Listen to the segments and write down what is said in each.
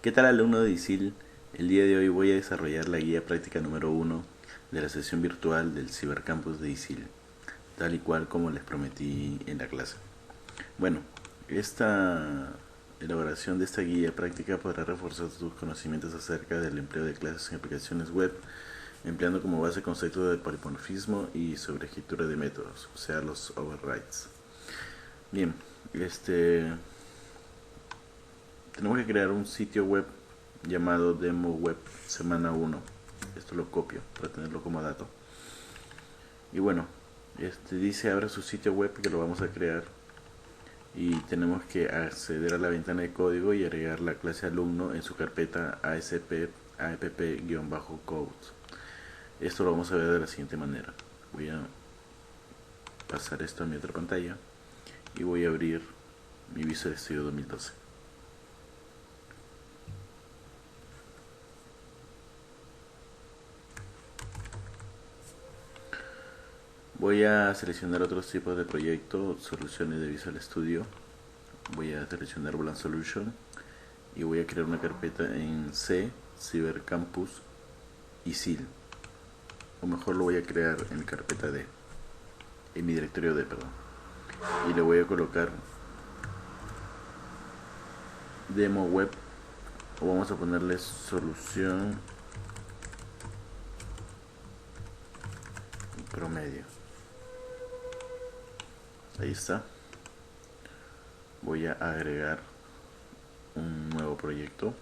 ¿Qué tal, alumno de ISIL? El día de hoy voy a desarrollar la guía práctica número 1 de la sesión virtual del Cibercampus de ISIL, tal y cual como les prometí en la clase. Bueno, esta elaboración de esta guía práctica podrá reforzar tus conocimientos acerca del empleo de clases en aplicaciones web, empleando como base conceptos de polimorfismo y sobre escritura de métodos, o sea, los overrides. Bien, tenemos que crear un sitio web llamado demo web semana 1. Esto lo copio para tenerlo como dato. Y bueno, dice abre su sitio web que lo vamos a crear, y tenemos que acceder a la ventana de código y agregar la clase alumno en su carpeta app-code. Esto lo vamos a ver de la siguiente manera. Voy a pasar esto a mi otra pantalla y voy a abrir mi Visual Studio 2012. Voy a seleccionar otros tipos de proyectos, soluciones de Visual Studio. Voy a seleccionar Blank Solution y voy a crear una carpeta en C, Cibercampus y SIL. O mejor lo voy a crear en mi carpeta D, en mi directorio D, perdón. Y le voy a colocar demo web, o vamos a ponerle solución promedio. Ahí está. Voy a agregar un nuevo proyecto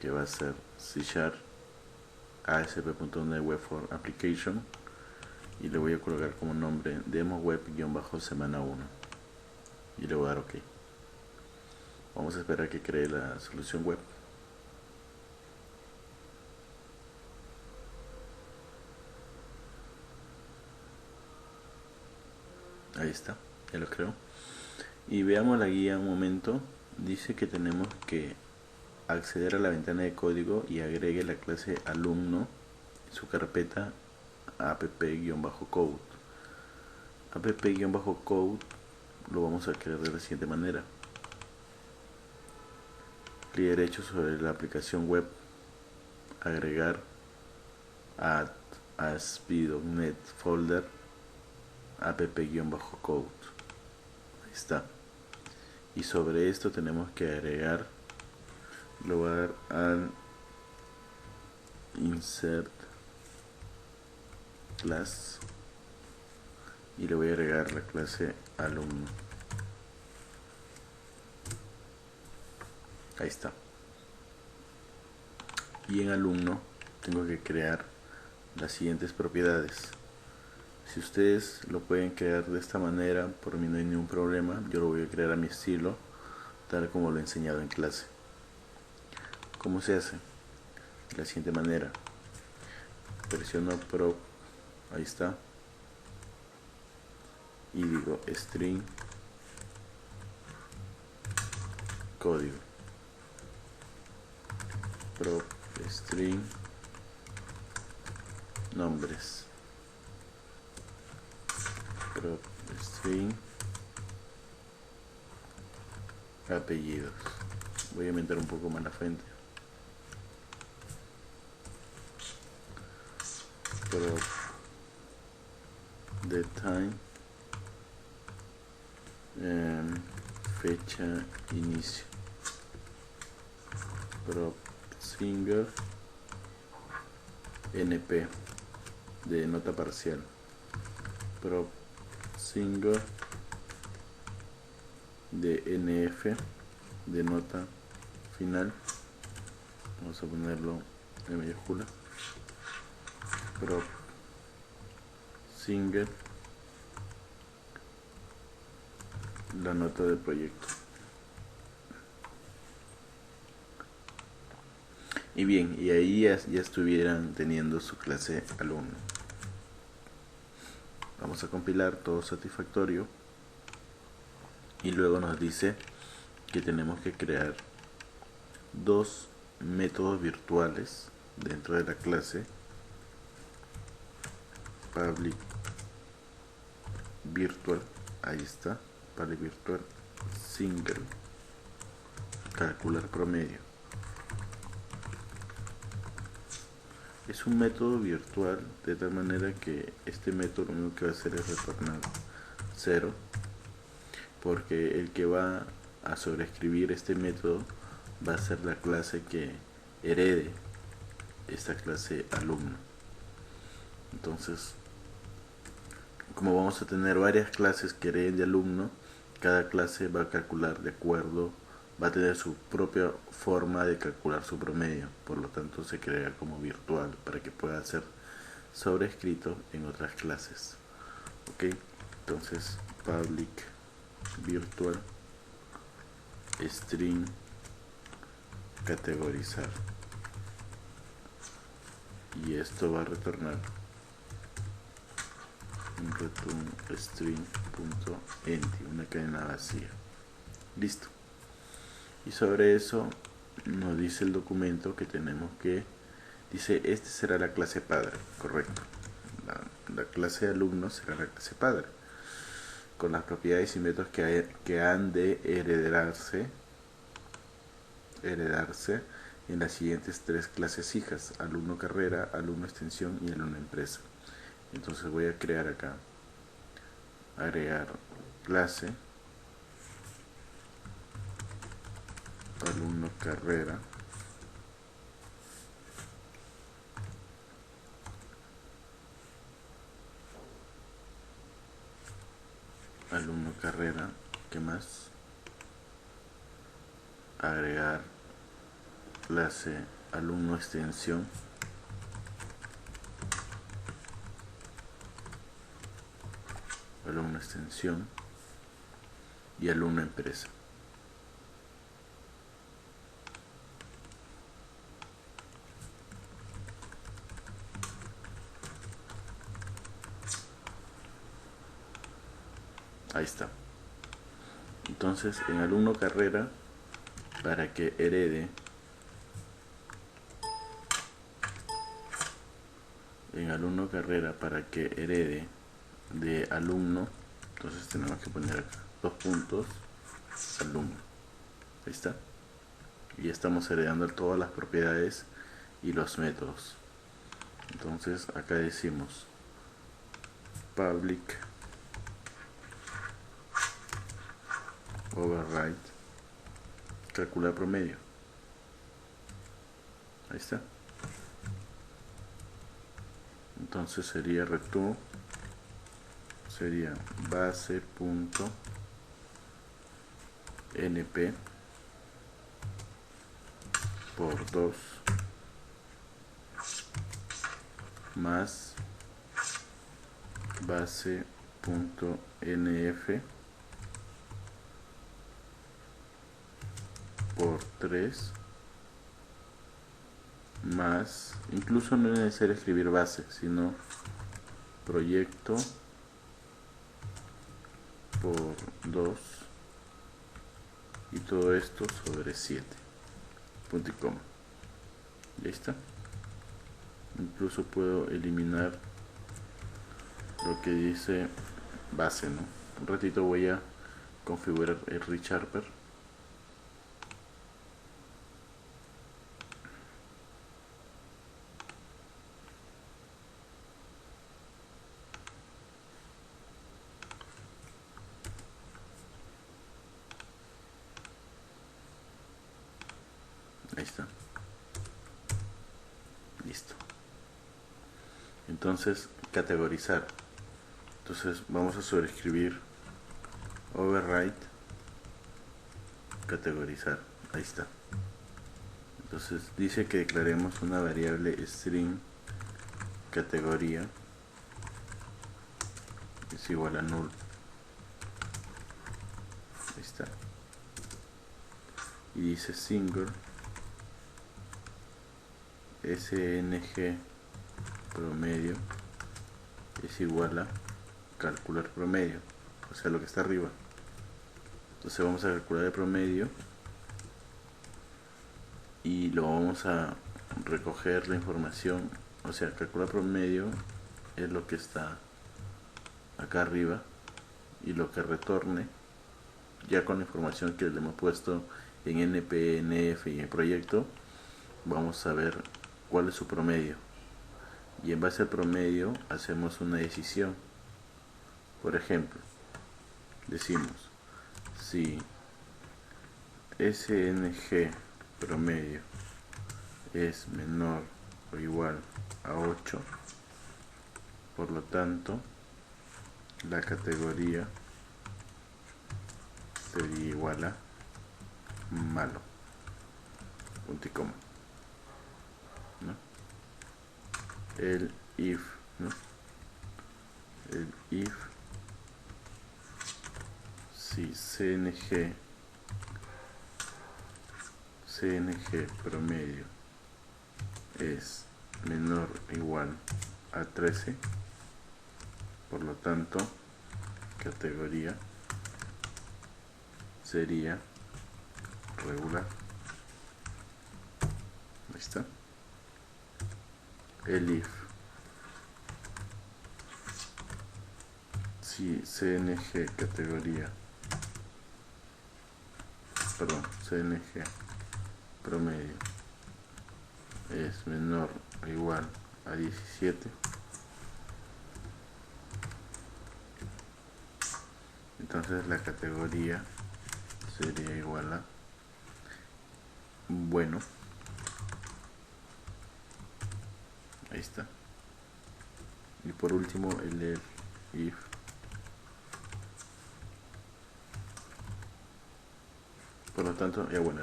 que va a ser C# ASP.NET Web for Application, y le voy a colocar como nombre demo web-semana 1 y le voy a dar OK. Vamos a esperar a que cree la solución web. Ahí está, ya lo creo. Y veamos la guía un momento. Dice que tenemos que acceder a la ventana de código y agregue la clase alumno en su carpeta app-code. app-code lo vamos a crear de la siguiente manera. Clic derecho sobre la aplicación web, agregar add ASP.NET folder app-code. Ahí está. Y sobre esto tenemos que agregar, lo voy a dar al insert class y le voy a agregar la clase alumno. Ahí está. Y en alumno tengo que crear las siguientes propiedades. Si ustedes lo pueden crear de esta manera, por mí no hay ningún problema. Yo lo voy a crear a mi estilo, tal como lo he enseñado en clase. ¿Cómo se hace? De la siguiente manera. Presiono prop, ahí está, y digo string código, prop string nombres, prop string apellidos. Voy a aumentar un poco más la fuente. Prop the time, fecha inicio, prop singer np de nota parcial, prop singer de nf de nota final. Vamos a ponerlo en mayúscula. Prop singer la nota del proyecto. Y bien, y ahí ya estuvieran teniendo su clase alumno. Vamos a compilar todo satisfactorio, y luego nos dice que tenemos que crear dos métodos virtuales dentro de la clase public virtual. Ahí está, public virtual single calcular promedio. es un método virtual, de tal manera que este método lo único que va a hacer es retornar 0, porque el que va a sobreescribir este método va a ser la clase que herede esta clase alumno. Entonces, como vamos a tener varias clases que hereden de alumno, cada clase va a calcular de acuerdo, va a tener su propia forma de calcular su promedio, por lo tanto se crea como virtual para que pueda ser sobrescrito en otras clases. Ok, entonces public virtual string categorizar, y esto va a retornar un return string.empty, una cadena vacía. Listo. Y sobre eso nos dice el documento que tenemos que, dice, este será la clase padre, correcto. La clase de alumnos será la clase padre, con las propiedades y métodos que han de heredarse en las siguientes tres clases hijas: alumno carrera, alumno extensión y alumno empresa. Entonces voy a crear acá, agregar clase alumno carrera, alumno carrera, ¿qué más? Agregar clase alumno extensión, alumno extensión y alumno empresa. Ahí está. Entonces, en alumno carrera, para que herede, de alumno, entonces tenemos que poner acá 2 puntos alumno. Ahí está. Y estamos heredando todas las propiedades y los métodos. Entonces acá decimos public override calcular promedio. Ahí está. Entonces sería return, sería base.np por 2 más base.nf por 3 más, incluso no es necesario escribir base, sino proyecto por 2 y todo esto sobre 7, punto y coma. Ya está. Incluso puedo eliminar lo que dice base, ¿no? Un ratito voy a configurar el ReSharper. Ahí está. Listo. Entonces, categorizar. Entonces vamos a sobreescribir override categorizar. Ahí está. Entonces dice que declaremos una variable string categoría es igual a null. Ahí está. Y dice single sng promedio es igual a calcular promedio, o sea, lo que está arriba. Entonces vamos a calcular el promedio y lo vamos a recoger la información, o sea, calcular promedio es lo que está acá arriba, y lo que retorne ya con la información que le hemos puesto en np, nf y en el proyecto, vamos a ver cuál es su promedio. y en base al promedio hacemos una decisión. Por ejemplo, decimos si SNG promedio es menor o igual a 8, por lo tanto la categoría sería igual a malo, punto y coma, ¿no? El if, ¿no? El if si CNG promedio es menor o igual a 13, por lo tanto categoría sería regular. Ahí está. El if si CNG CNG promedio es menor o igual a 17, entonces la categoría sería igual a bueno. Ahí está. Y por último el if por lo tanto, ya bueno,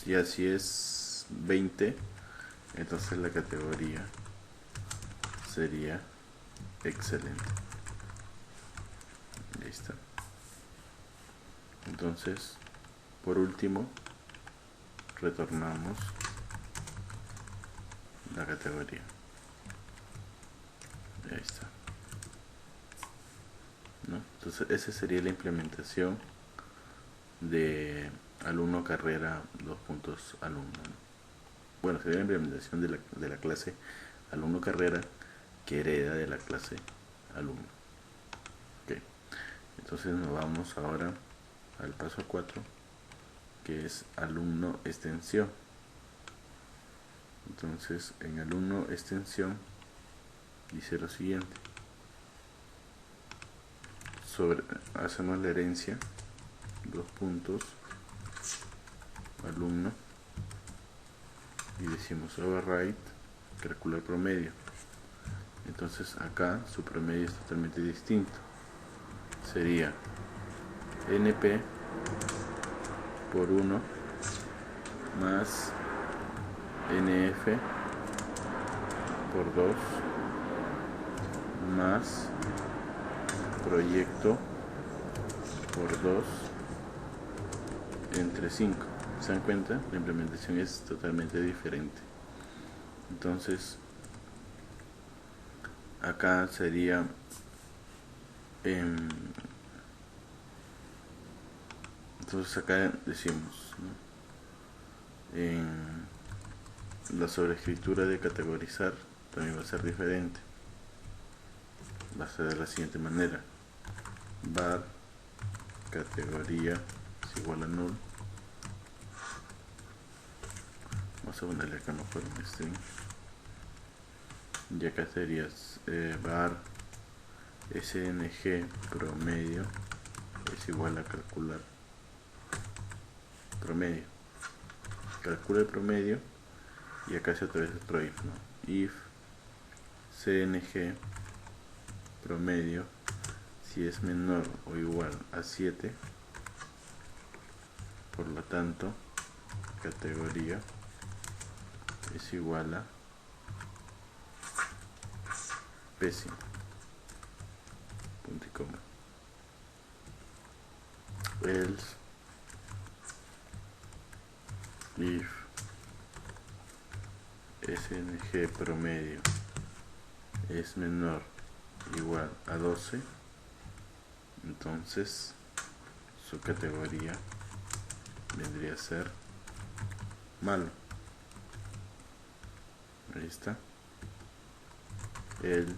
si así es 20, entonces la categoría sería excelente. Ahí está. Entonces, por último, retornamos la categoría. Ahí está, ¿no? Entonces esa sería la implementación de alumno carrera 2 puntos alumno, ¿no? Bueno, sería la implementación de la clase alumno carrera que hereda de la clase alumno. Okay. Entonces nos vamos ahora al paso 4, que es alumno extensión. Entonces en alumno extensión dice lo siguiente: hacemos la herencia, 2 puntos alumno, y decimos override, calcula el promedio. Entonces acá su promedio es totalmente distinto, sería NP por 1 más NF por 2 más proyecto por 2 entre 5. ¿Se dan cuenta? La implementación es totalmente diferente. Entonces acá sería entonces acá decimos, ¿no? En la sobreescritura de categorizar también va a ser diferente. Va a ser de la siguiente manera: var categoría es igual a null. Vamos a ponerle acá mejor un string, y acá sería var SNG promedio es igual a calcular promedio. Calcula el promedio, y acá se otra vez otro if, ¿no? If CNG promedio si es menor o igual a 7, por lo tanto categoría es igual a pésimo, punto y coma. Else if SNG promedio es menor o igual a 12, entonces su categoría vendría a ser malo. Ahí está. El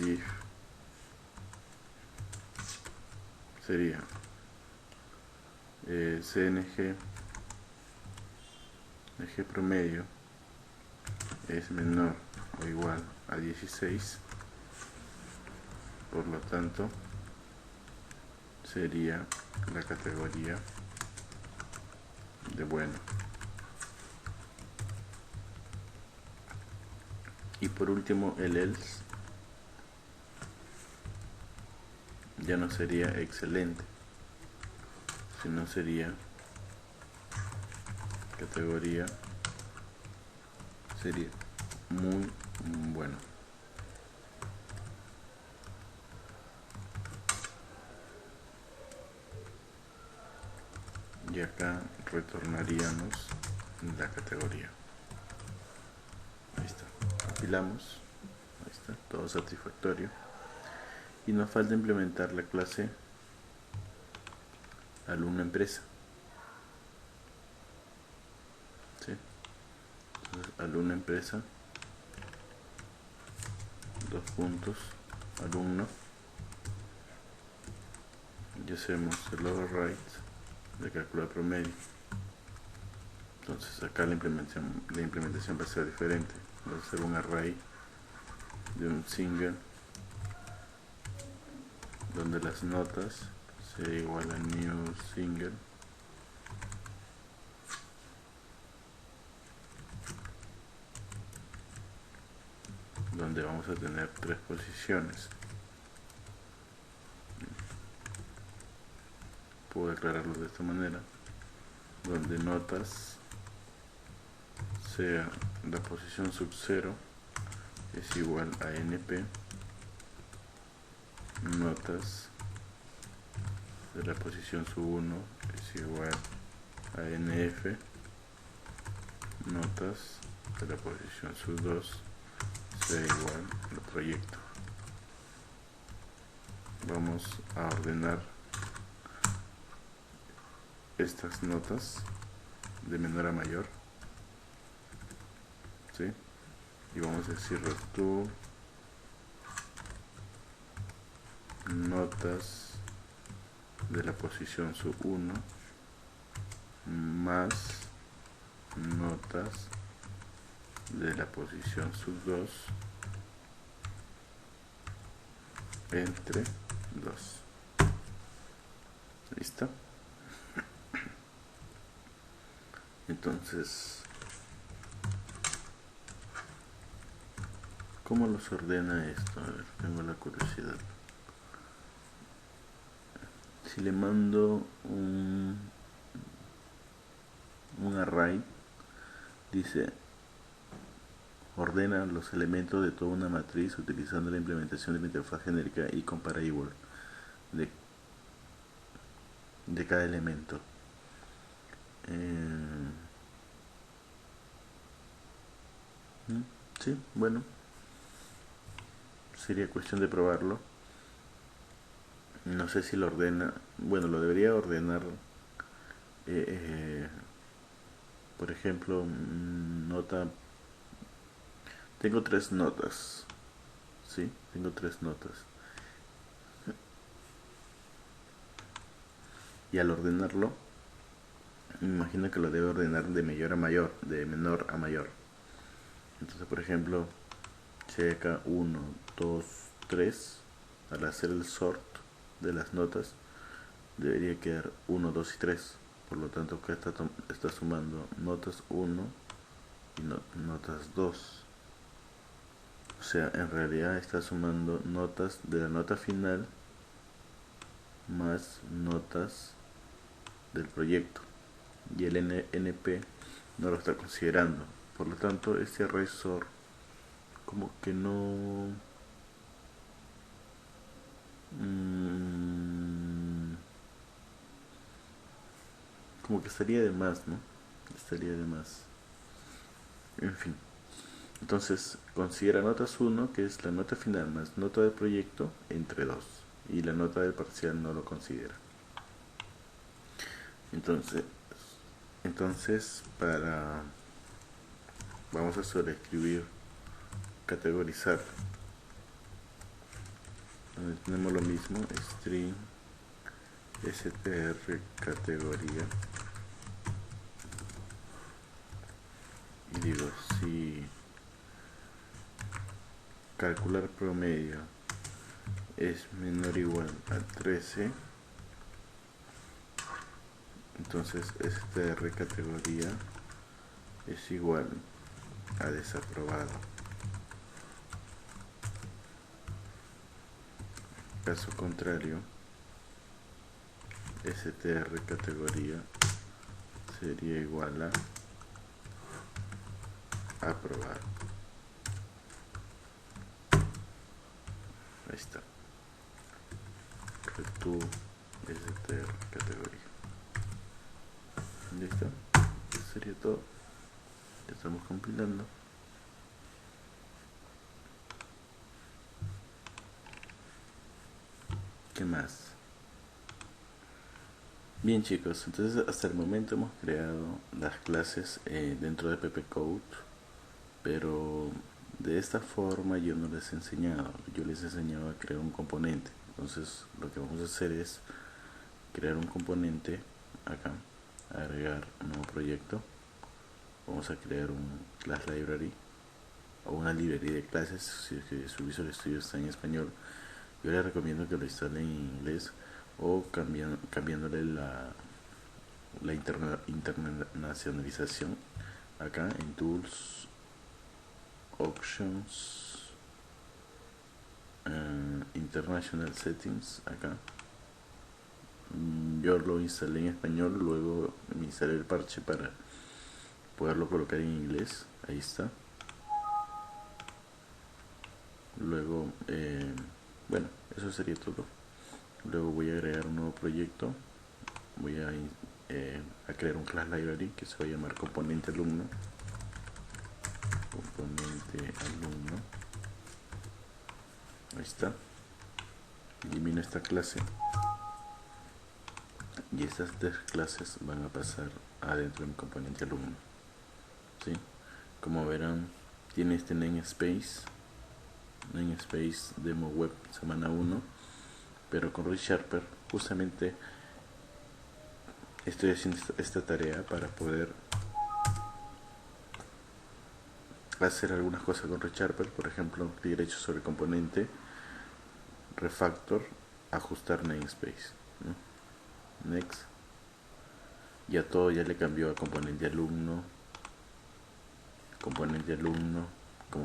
if sería CNG promedio es menor o igual a 16, por lo tanto sería la categoría de bueno. Y por último el else ya no sería excelente, sino sería categoría, sería muy bueno. Y acá retornaríamos la categoría. Ahí está, compilamos, ahí está, todo satisfactorio. Y nos falta implementar la clase alumno empresa. ¿Sí? Entonces, alumno empresa, dos puntos, alumno, y hacemos el override de calcular promedio. Entonces acá la implementación va a ser diferente. Va a ser un array de un single donde las notas sea igual a new single donde vamos a tener 3 posiciones. Puedo declararlo de esta manera, donde notas sea la posición sub 0 es igual a np, notas de la posición sub 1 es igual a nf, notas de la posición sub 2 sea igual al proyecto. Vamos a ordenar estas notas de menor a mayor, ¿sí? Y vamos a decir return notas de la posición sub 1 más notas de la posición sub 2 entre 2. ¿Listo? Entonces, ¿cómo los ordena esto? A ver, tengo la curiosidad. Si le mando un array, dice ordena los elementos de toda una matriz utilizando la implementación de la interfaz genérica y comparable de cada elemento. Sí, bueno, sería cuestión de probarlo. No sé si lo ordena, bueno, lo debería ordenar, por ejemplo, nota, tengo 3 notas, ¿sí? Tengo 3 notas. Y al ordenarlo, me imagino que lo debe ordenar de mayor a mayor, de menor a mayor. Entonces, por ejemplo, si hay acá 1, 2, 3, al hacer el sort de las notas, debería quedar 1, 2 y 3. Por lo tanto, acá está sumando notas 1 y notas 2. O sea, en realidad está sumando notas de la nota final más notas del proyecto. Y el NP no lo está considerando. Por lo tanto, este array sort como que no... como que estaría de más, ¿no? Estaría de más. En fin. Entonces, considera notas 1, que es la nota final más nota del proyecto, entre 2. Y la nota del parcial no lo considera. Entonces vamos a sobreescribir, categorizar. Tenemos lo mismo, string str categoría. Y digo, si calcular promedio es menor o igual a 13, entonces str categoría es igual a desaprobado. Caso contrario, str categoría sería igual a aprobado. Ahí está. Return str categoría. Listo. Eso sería todo. Ya estamos compilando. ¿Qué más? Bien chicos, entonces hasta el momento hemos creado las clases dentro de PPCode, pero de esta forma yo no les he enseñado. Yo les he enseñado a crear un componente. Entonces lo que vamos a hacer es crear un componente acá, agregar un nuevo proyecto. Vamos a crear un class library o una librería de clases. Si es que su Visual Studio está en español, yo les recomiendo que lo instalen en inglés o cambiándole la internacionalización acá en Tools, Options, International Settings acá. Yo lo instalé en español, luego me instalé el parche para poderlo colocar en inglés. Ahí está. Luego bueno, eso sería todo. Luego voy a agregar un nuevo proyecto. Voy a crear un class library que se va a llamar componente alumno. Componente alumno. Ahí está. Elimino esta clase. Y estas tres clases van a pasar adentro de mi componente alumno. ¿Sí? Como verán, tiene este namespace demo web semana 1, pero con ReSharper justamente estoy haciendo esta tarea para poder hacer algunas cosas con ReSharper. Por ejemplo, clic derecho sobre componente, refactor, ajustar namespace, ¿no? Next. Ya todo ya le cambió a componente alumno, como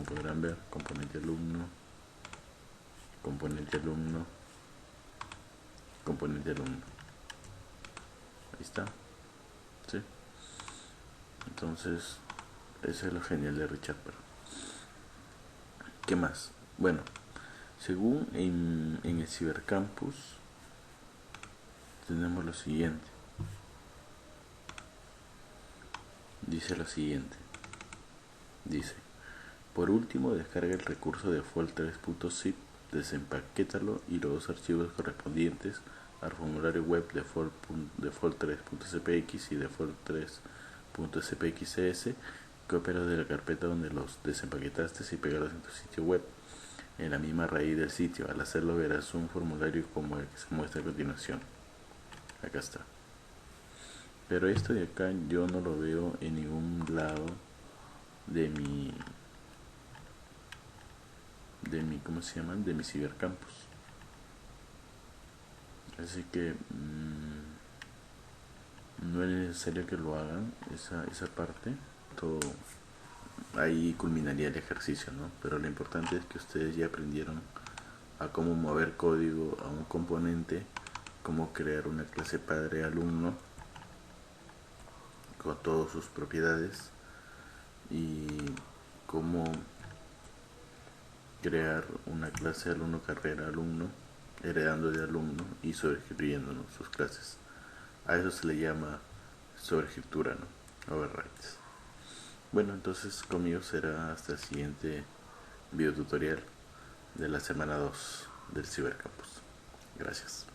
podrán ver, componente alumno, ahí está. ¿Sí? Entonces eso es lo genial de ReSharper. ¿Qué más? Bueno, según en el Cibercampus tenemos lo siguiente. Dice lo siguiente. Dice: por último, descarga el recurso default3.zip, desempaquétalo y los dos archivos correspondientes al formulario web default3.cpx y default3.cpxs, cópialos de la carpeta donde los desempaquetaste y pegalos en tu sitio web en la misma raíz del sitio. Al hacerlo verás un formulario como el que se muestra a continuación. Acá está. Pero esto de acá yo no lo veo en ningún lado de mi ¿cómo se llaman? De mi Cibercampus. Así que no es necesario que lo hagan esa parte. Todo ahí culminaría el ejercicio, ¿no? Pero lo importante es que ustedes ya aprendieron a cómo mover código a un componente, cómo crear una clase padre alumno con todas sus propiedades y cómo crear una clase alumno carrera alumno, heredando de alumno y sobreescribiendo, ¿no?, sus clases. A eso se le llama sobreescritura, ¿no? Overrides. Bueno, entonces conmigo será hasta el siguiente video tutorial de la semana 2 del Cibercampus. Gracias.